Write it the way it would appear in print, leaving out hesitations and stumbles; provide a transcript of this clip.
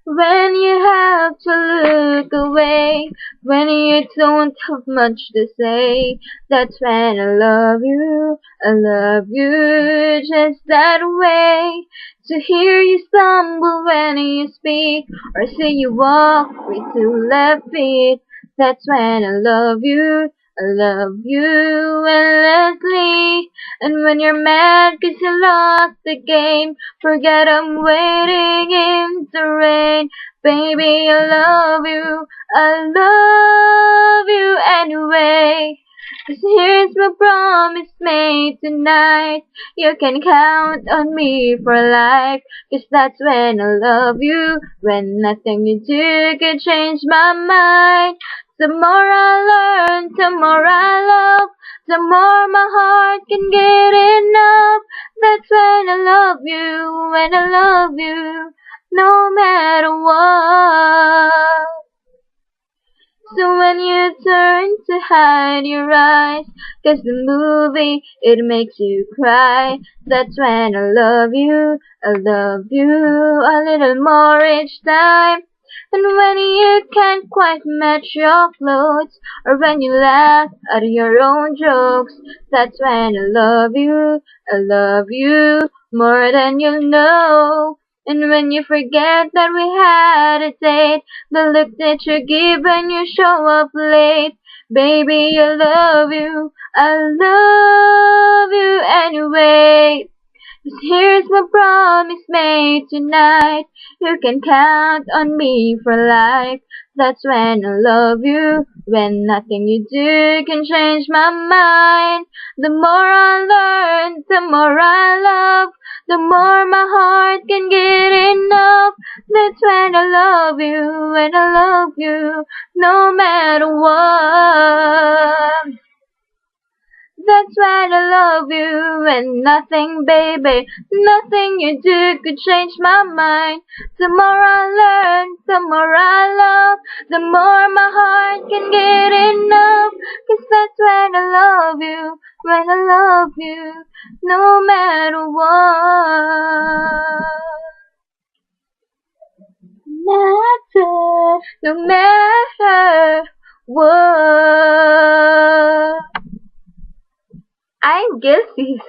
When you have to look away, when you don't have much to say, that's when I love you just that way. To hear you stumble when you speak, or see you walk with two left feet, that's when I love you endlessly. And when you're mad 'cause you lost the game, forget I'm waiting in the rain. Baby, I love you anyway. 'Cause here's my promise made tonight. You can count on me for life. 'Cause that's when I love you, when nothing you do could change my mind. The more I learn, the more I love, the more my heart can get enough. That's when I love you, no matter what. So when you turn to hide your eyes, 'cause the movie, it makes you cry, that's when I love you a little more each time. And when you can't quite match your clothes, or when you laugh at your own jokes, that's when I love you more than you know. And when you forget that we had a date, the look that you give when you show up late, baby, I love you anyway. 'Cause here's my promise made tonight. You can count on me for life. That's when I love you, when nothing you do can change my mind. The more I learn, the more I love, the more my heart can get enough. That's when I love you, no matter what. That's when I love you, and nothing, baby, nothing you do could change my mind. The more I learn, the more I love, the more my heart can get enough. 'Cause that's when I love you, no matter what. No matter what. I'm guilty.